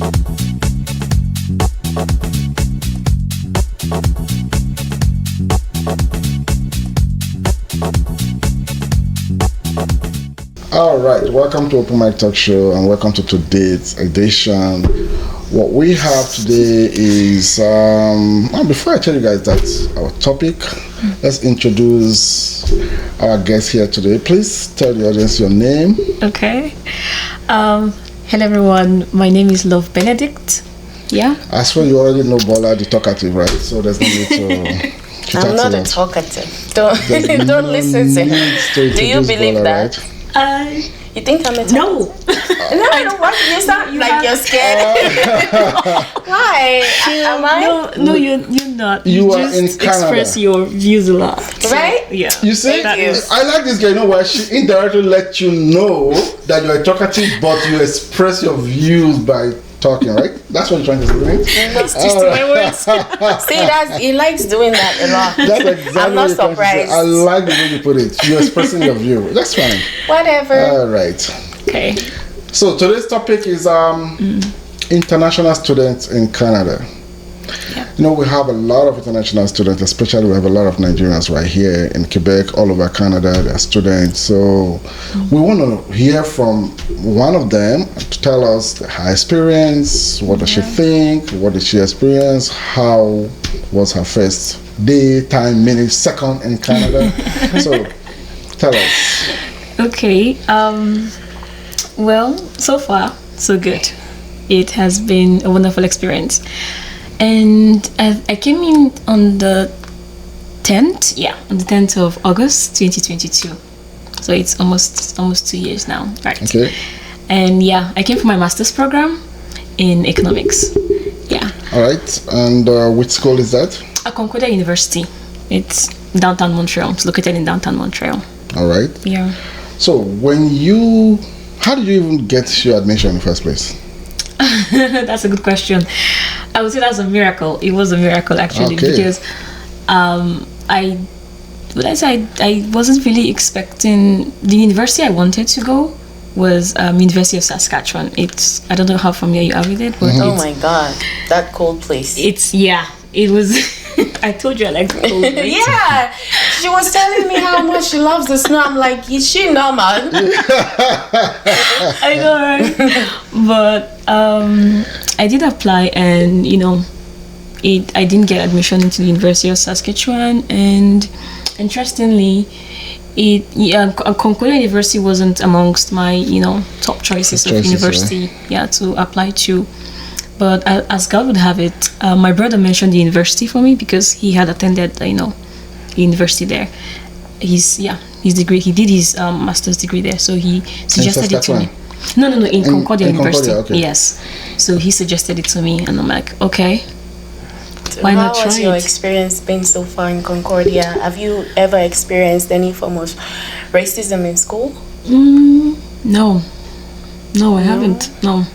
All right, welcome to Open Mic Talk Show and welcome to today's edition. What we have today is, before I tell you guys that's our topic, let's introduce our guest here today. Please tell the audience your name. Okay. Hello everyone, my name is Love Benedict. Yeah. I swear you already know Bola, the talkative, right? So there's no need to... I'm not a talkative. Don't listen to him. Do you believe Bola, that? Right? You think I'm a talkative? No. No, what? You sound like you're scared. Why? Am I? No, you're not. You are just in Canada. express your views a lot. Right? Yeah. You see, Thank you. I like this girl. You know why? She indirectly let you know that you're talkative, but you express your views by talking, right? That's what you're trying to do, right? That's twisting my words. See, he likes doing that a lot. That's exactly I'm not what you're trying to say. surprised. I like the way you put it. You're expressing your view. That's fine. Whatever. All right. Okay. So today's topic is international students in Canada. Yeah. You know, we have a lot of international students, especially we have a lot of Nigerians right here in Quebec, all over Canada, they're students. So we want to hear from one of them to tell us her experience, what does she think, what did she experience, how was her first day, time, minute, second in Canada. So tell us. Okay. Well, so far, so good. It has been a wonderful experience. And I came in on the 10th, on the 10th of August 2022. So it's almost 2 years now, right? Okay. And I came for my master's program in economics. Yeah. All right. And which school is that? At Concordia University. It's downtown Montreal. It's located in downtown Montreal. All right. Yeah. So how did you even get your admission in the first place? That's a good question. I would say that's a miracle. It was a miracle actually, because I wasn't really expecting. The university I wanted to go was University of Saskatchewan. I don't know how familiar you are with it, but Oh my God, that cold place. It was. I told you I like the cold. Right? Yeah, she was telling me how much she loves the snow. I'm like, is she normal? I know, right? But I did apply, and I didn't get admission into the University of Saskatchewan. And interestingly, Concordia University wasn't amongst my top choices of university to apply to. But as God would have it, my brother mentioned the university for me because he had attended, the university there. His degree, he did his master's degree there, so he suggested it to me. No, in Concordia University. Concordia, okay. Yes. So he suggested it to me, and I'm like, okay, So why not try it? How has your experience been so far in Concordia? Have you ever experienced any form of racism in school? No, I haven't. No.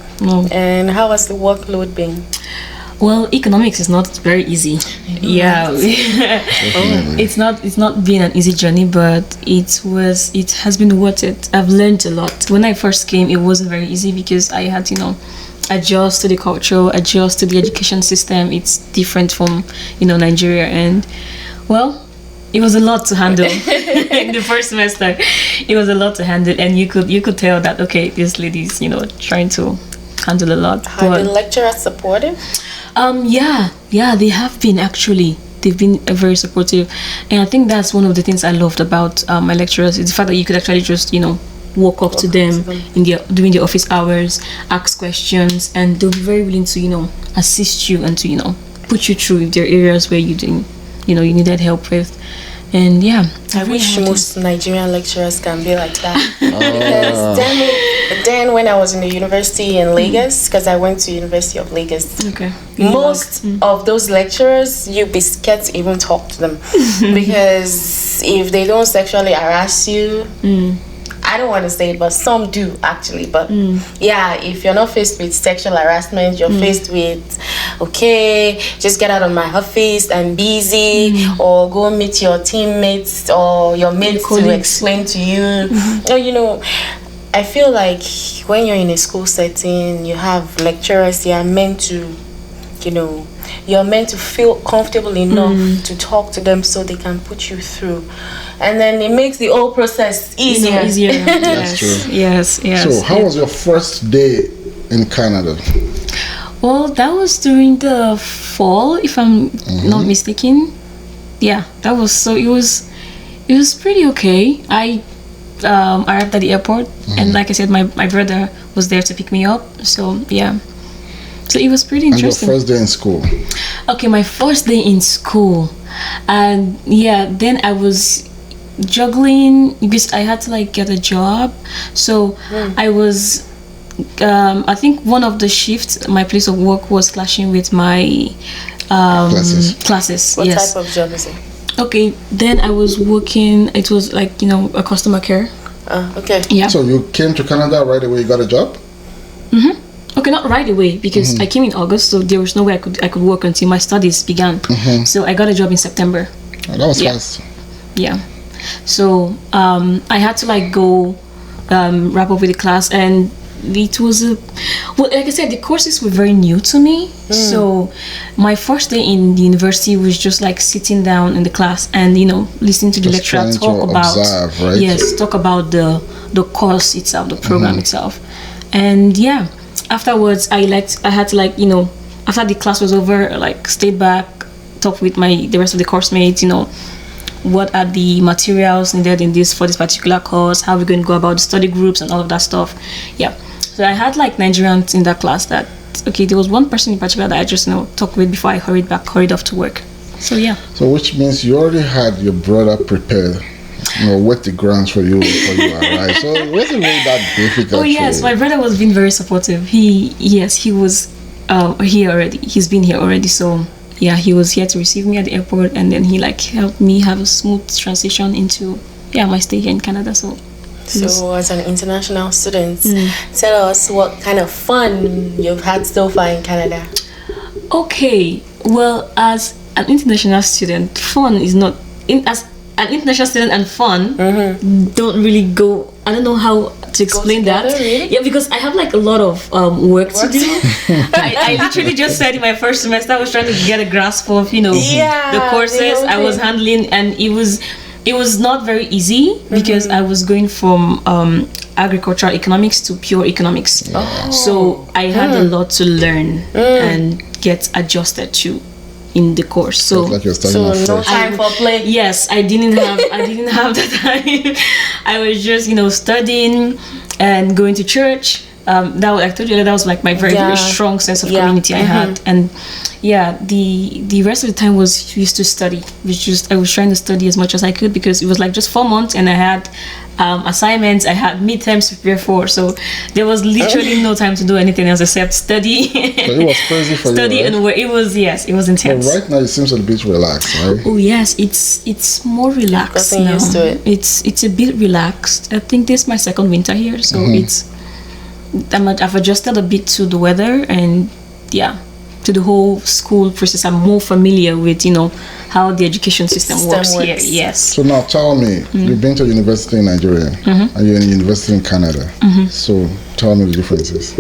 And how has the workload been? Well, economics is not very easy. Yeah, it's not been an easy journey, but it has been worth it. I've learned a lot. When I first came, it wasn't very easy because I had adjust to the culture, adjust to the education system. It's different from Nigeria, and it was a lot to handle in the first semester. It was a lot to handle, and you could tell that this lady's trying to handle a lot. Have the lecturers supportive? They have been actually. They've been very supportive, and I think that's one of the things I loved about my lecturers is the fact that you could actually just walk up to them during the office hours, ask questions, and they'll be very willing to assist you and to put you through if there are areas where you didn't you needed help with. And I wish most Nigerian lecturers can be like that. Because then when I was in the university in Lagos, because I went to University of Lagos, most of those lecturers, you'd be scared to even talk to them. Because if they don't sexually harass you, I don't want to say it, but some do actually. But if you're not faced with sexual harassment, you're faced with, just get out of my office, I'm busy, or go meet your teammates or your mates to explain to you. I feel like when you're in a school setting, you have lecturers. They are meant to, you're meant to feel comfortable enough to talk to them so they can put you through, and then it makes the whole process easier. That's true. Yes. So how was your first day in Canada? Well, that was during the fall, if I'm not mistaken. Yeah, that was so. It was pretty okay. I arrived at the airport, and like I said, my brother was there to pick me up. So yeah, so it was pretty interesting. And your first day in school? Okay, my first day in school, and yeah, then I was juggling because I had to like get a job. So I was. I think one of the shifts, my place of work was clashing with my classes. What type of job is it? Okay, then I was working. It was like a customer care. Okay. Yeah. So you came to Canada right away. You got a job? Okay, not right away because I came in August, so there was no way I could work until my studies began. So I got a job in September. Oh, that was fast. Yeah. So I had to like go wrap up with the class, and it was like I said, the courses were very new to me. So my first day in the university was just like sitting down in the class and listening to the Just lecturer trying talk to about observe, right? talk about the course itself, the program itself. And yeah, afterwards I had to like after the class was over, like stayed back, talk with the rest of the course mates, what are the materials needed for this particular course, how we're going to go about the study groups and all of that stuff. Yeah. So I had like Nigerians in that class that, okay, there was one person in particular that I just talked with before I hurried off to work. So yeah. So which means you already had your brother prepared, wet the grounds for you before you arrived. So it wasn't really that difficult. Oh yes, my brother was being very supportive. He was here already. He's been here already. So yeah, he was here to receive me at the airport, and then he like helped me have a smooth transition into my stay here in Canada. So as an international student, tell us what kind of fun you've had so far in Canada. Okay, well, as an international student, fun is not as an international student and fun don't really go. I don't know how to explain that. Really? Yeah, because I have like a lot of work to do. I literally just said in my first semester I was trying to get a grasp of the courses I was handling, and it was not very easy because I was going from agricultural economics to pure economics. So I had a lot to learn and get adjusted to in the course. So like you're studying no time for play. Yes, I didn't have the time. I was just studying and going to church. I told you that was like my very very strong sense of community I had. And the rest of the time was used to study. I was trying to study as much as I could because it was like just 4 months and I had assignments, I had midterms to prepare for, so there was literally no time to do anything else except study. So it was crazy for study you, right? and work. It was intense. But right now it seems a bit relaxed, right? Oh yes, it's more relaxed Gotten now. used to it. It's a bit relaxed. I think this is my second winter here, so I've adjusted a bit to the weather and to the whole school process. I'm more familiar with how the education system works here. Yes. So now tell me, you've been to university in Nigeria and you're in university in Canada. So tell me the differences.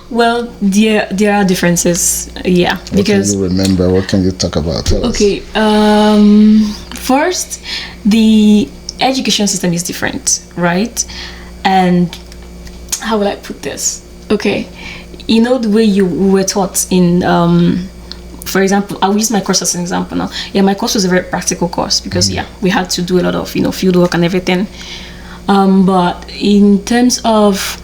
Well, there are differences. Yeah, What can you remember? What can you talk about? Tell us. Okay. First, the education system is different, right? And how will I put this? Okay, the way you were taught in, for example, I'll use my course as an example now. Yeah, my course was a very practical course because we had to do a lot of field work and everything. But in terms of,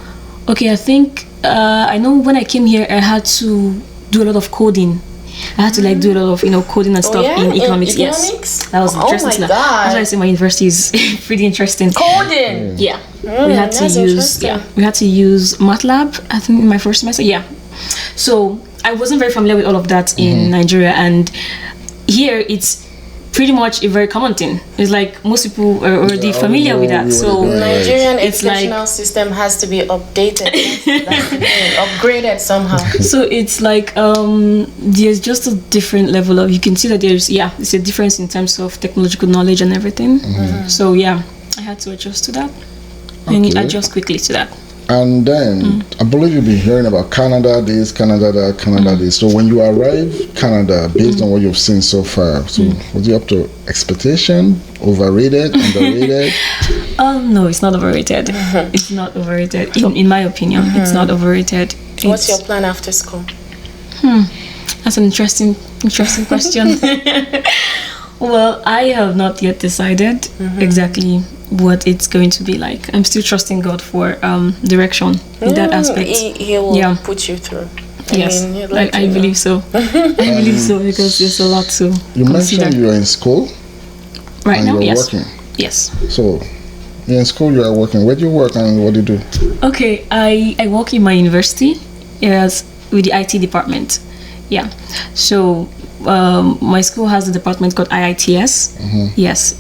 I think I know when I came here I had to do a lot of coding. I had to do a lot of coding and stuff in economics. Yes, that was interesting. Oh my God. That's why I say my university is pretty interesting. Coding. Yeah, we had to use MATLAB. I think in my first semester. Yeah, so I wasn't very familiar with all of that in Nigeria, and here it's pretty much a very common thing. It's like most people are already familiar with that. So Nigerian educational system has to be updated. That's the thing. Upgraded somehow. So it's like there's just a different level of, you can see that it's a difference in terms of technological knowledge and everything. So I had to adjust to that. and you adjust quickly to that. And then I believe you've been hearing about Canada this, Canada that, Canada this. So when you arrive Canada, based on what you've seen so far, so was it up to expectation? Overrated? Underrated? No, it's not overrated. It's not overrated. In my opinion, it's not overrated. What's your plan after school? That's an interesting question. Well, I have not yet decided exactly what it's going to be like. I'm still trusting God for direction in that aspect. He will put you through. I believe so. I believe so, because there's a lot to You consider. mentioned you're in school Right and now, you're yes. working. Yes. So you're in school, you are working. Where do you work and what do you do? Okay, I work in my university with the IT department. Yeah. So my school has a department called IITS. Yes,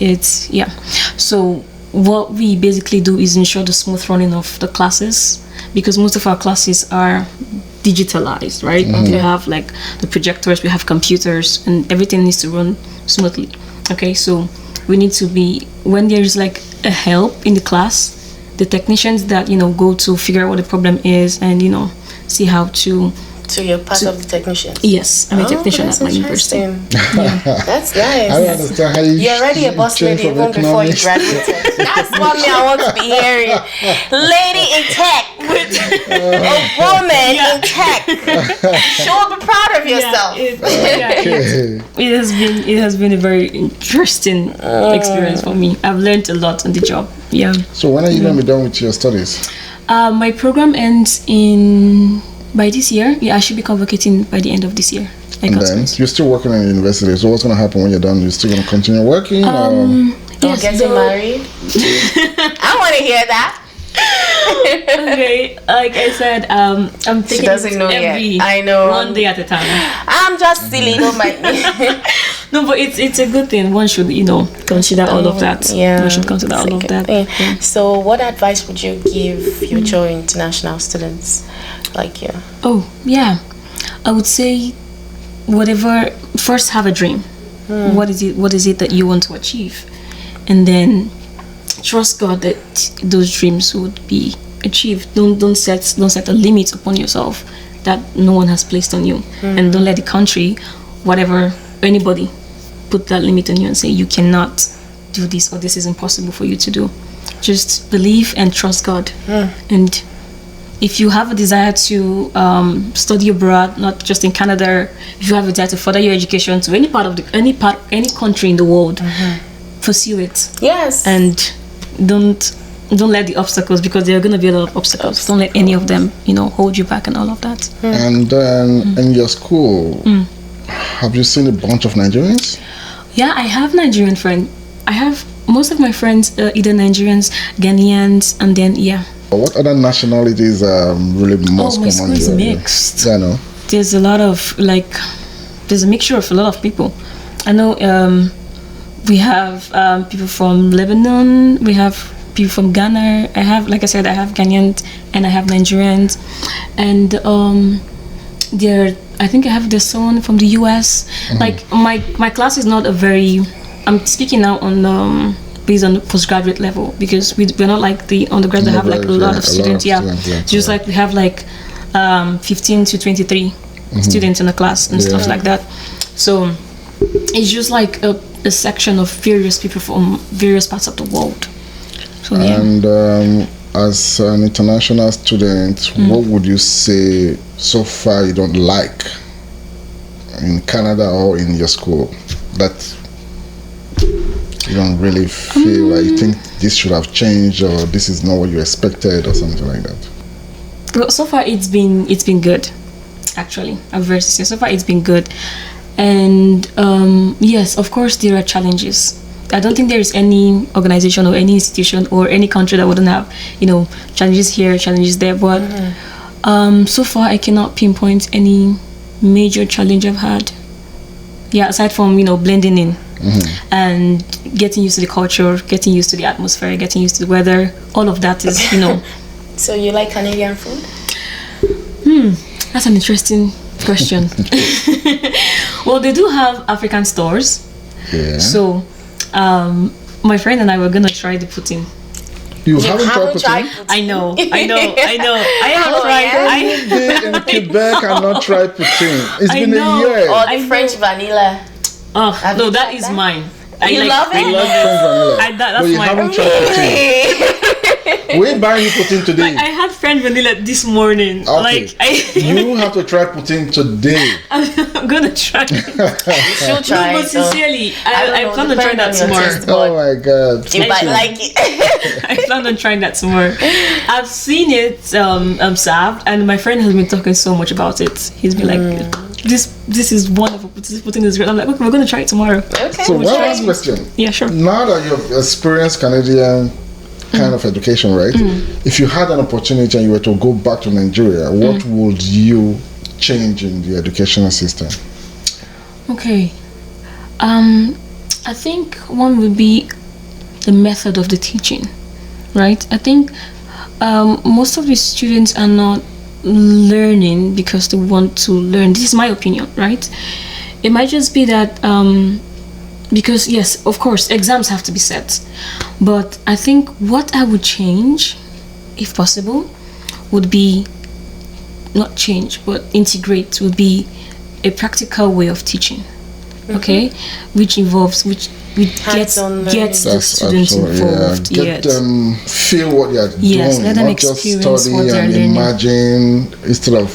so what we basically do is ensure the smooth running of the classes, because most of our classes are digitalized, right? We have like the projectors, we have computers, and everything needs to run smoothly. Okay, so we need to be, when there is like a help in the class, the technicians that go to figure out what the problem is and see how to. So you're part of the technicians? Yes, I'm a technician at my university. That's nice. I don't understand how you're already a boss lady even before you graduated. That's what I want to be hearing. Lady in tech. A woman in tech. Sure, be proud of yourself. It has been a very interesting experience for me. I've learned a lot on the job. Yeah. So when are you going to be done with your studies? My program ends by this year. I should be convocating by the end of this year. And then you're still working in the university. So what's going to happen when you're done? You're still going to continue working? Yes, getting married? I want to hear that. Okay, like I said, I'm taking she doesn't know yet. I know. One day at a time. I'm just silly, don't mind me. No, but it's a good thing. One should, consider all of that. Yeah. One should consider all of that. Yeah. So what advice would you give future international students like you? Oh, yeah. I would say first have a dream. What is it that you want to achieve? And then trust God that those dreams would be achieved. Don't set a limit upon yourself that no one has placed on you. And don't let the country, anybody put that limit on you and say you cannot do this or this is impossible for you to do. Just believe and trust God. And if you have a desire to study abroad, not just in Canada, if you have a desire to further your education to any country in the world, pursue it. Yes. And don't let the obstacles, because there are going to be a lot of obstacles. Don't let any of them, hold you back and all of that. And then in your school, have you seen a bunch of Nigerians? Yeah, I have Nigerian friends. I have most of my friends either Nigerians, Ghanaians, and then What other nationalities are really most common? My school is mixed. Yeah, I know. There's a lot of there's a mixture of a lot of people. I know we have people from Lebanon. We have people from Ghana. I have Ghanaians and I have Nigerians, and I think I have someone from the US. Like my class is not a very. I'm speaking now on based on the postgraduate level, because we're not like the undergrad that have like a lot of students. Just like we have 15 to 23 students in the class and stuff like that. So it's just like a section of various people from various parts of the world. So, and as an international student, what would you say so far you don't like in Canada or in your school that you don't really feel like you think this should have changed, or this is not what you expected, or something like that? Well, so far it's been good, actually. I'm very sincere. So far it's been good. And yes, of course there are challenges. I don't think there is any organization or any institution or any country that wouldn't have, challenges here, challenges there. But so far I cannot pinpoint any major challenge I've had. Yeah, aside from blending in and getting used to the culture, getting used to the atmosphere, getting used to the weather. All of that is, So you like Canadian food? That's an interesting question. Well, they do have African stores. Yeah. So, my friend and I were gonna try the poutine. You haven't tried poutine? I know. I have tried. I've been in Quebec and not tried poutine. It's been a year. Or the French vanilla. Oh, no, that is mine. You love it? I love French vanilla. That's but you mine. haven't tried poutine. We're buying poutine today. I had French vanilla this morning. Okay. You have to try poutine today. I'm gonna try it. You should try No, but sincerely, I plan on trying that tomorrow. Oh my god. You might like it. I plan on trying that tomorrow. I've seen it served, and my friend has been talking so much about it. He's been like, this is wonderful. This poutine is great. I'm like, okay, we're gonna try it tomorrow. Okay. So one last question. Yeah, sure. Now that you've experienced Canadian kind of education, right? If you had an opportunity and you were to go back to Nigeria, what would you change in the educational system? Okay. I think one would be the method of the teaching, right? I think most of the students are not learning because they want to learn. This is my opinion, right? It might just be that because yes, of course, exams have to be set, but I think what I would change, if possible, would be not change, but integrate, would be a practical way of teaching. Okay, which involves gets the students involved. Get them feel what they are doing, let them not just experience study what they're and learning. imagine instead of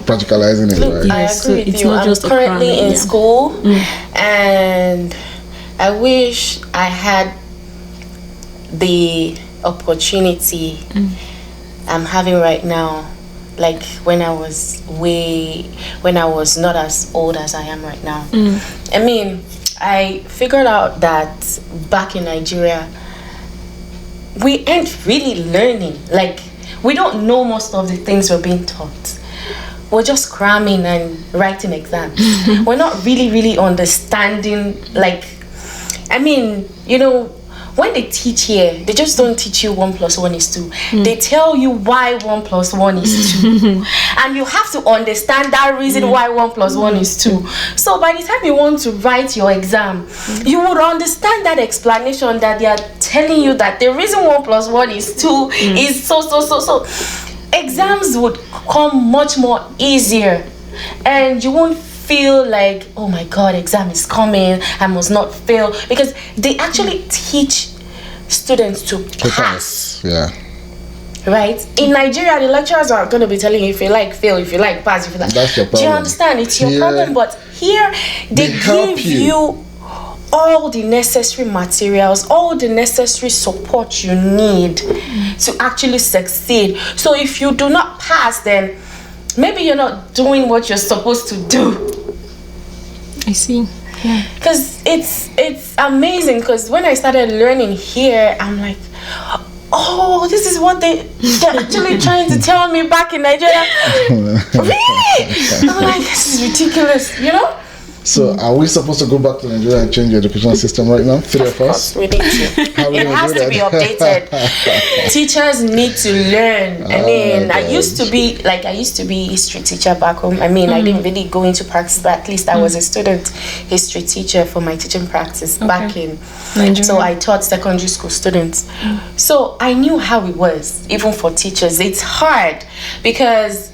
practicalizing it. Look, Right? I Yes, agree so with it's you. not I'm just a currently cramming, in yeah. school, and I wish I had the opportunity I'm having right now, like when I was not as old as I am right now. I mean, I figured out that back in Nigeria, we ain't really learning. Like, we don't know most of the things we're being taught. We're just cramming and writing exams. We're not really understanding, like, I mean, when they teach here, they just don't teach you 1 + 1 is 2. They tell you why 1 + 1 is 2. And you have to understand that reason why 1 + 1 is 2. So by the time you want to write your exam, you would understand that explanation that they are telling you that the reason 1 + 1 is 2 is so. Exams would come much more easier, and you won't feel like, oh my god, exam is coming, I must not fail, because they actually teach students to pass. Yeah. Right? In Nigeria, the lecturers are going to be telling you if you like fail, if you like pass, if you like. That's your problem. Do you understand? It's your problem. But here they help give you all the necessary materials, all the necessary support you need to actually succeed. So if you do not pass, then maybe you're not doing what you're supposed to do. I see. Yeah. Because it's amazing, because when I started learning here, I'm like, oh, this is what they're actually trying to tell me back in Nigeria. Really? I'm like, this is ridiculous, So are we supposed to go back to Nigeria and change the educational system right now? Three of us? We need to. It has to be updated. Teachers need to learn. I mean, I used to be history teacher back home. I mean, I didn't really go into practice, but at least I was a student history teacher for my teaching practice back in Nigeria. So I taught secondary school students. So I knew how it was, even for teachers. It's hard because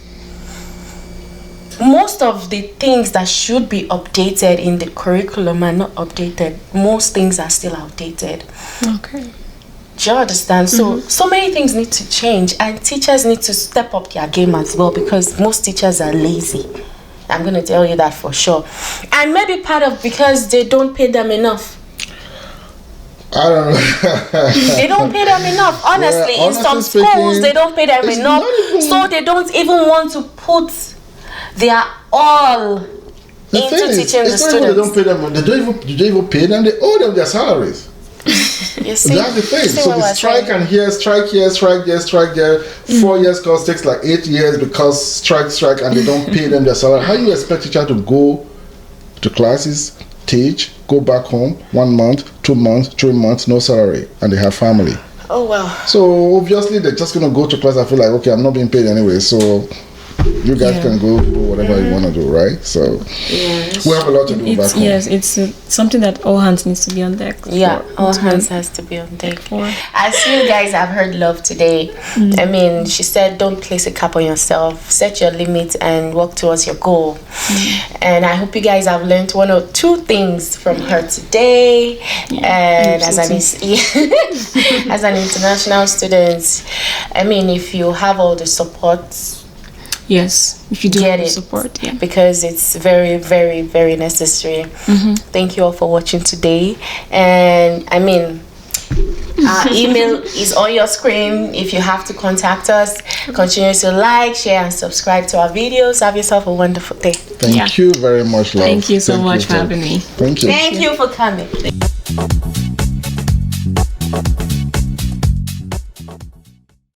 most of the things that should be updated in the curriculum are not updated. Most things are still outdated. Okay. Do you understand? So many things need to change, and teachers need to step up their game as well, because most teachers are lazy. I'm going to tell you that for sure. And maybe part of because they don't pay them enough. I don't know. They don't pay them enough. Honestly, in some schools, they don't pay them enough. So they don't even want to put their all into teaching the students. They don't pay them. They don't even pay them. They owe them their salaries. You see? That's the thing. So the strike and here, strike here, strike there, strike there. 4 years course takes like 8 years because strike, and they don't pay them their salary. How do you expect teacher to go to classes, teach, go back home 1 month, 2 months, 3 months, no salary, and they have family? Oh wow. So obviously they're just gonna go to class and feel like, okay, I'm not being paid anyway, so you guys can go do whatever you want to do, right? So we have a lot to do back home. Yes, it's something that all hands needs to be on deck. Yeah, all hands has to be on deck. As you guys have heard love today, I mean, she said, don't place a cap on yourself, set your limits and work towards your goal. And I hope you guys have learned one or two things from her today. And as an international student, I mean, if you have all the support, yes, if you do get have it, support, because it's very, very, very necessary. Thank you all for watching today. And I mean, our email is on your screen. If you have to contact us, continue to like, share, and subscribe to our videos. Have yourself a wonderful day. Thank you very much, love. Thank you so much for having me. Thank you. Thank you for coming.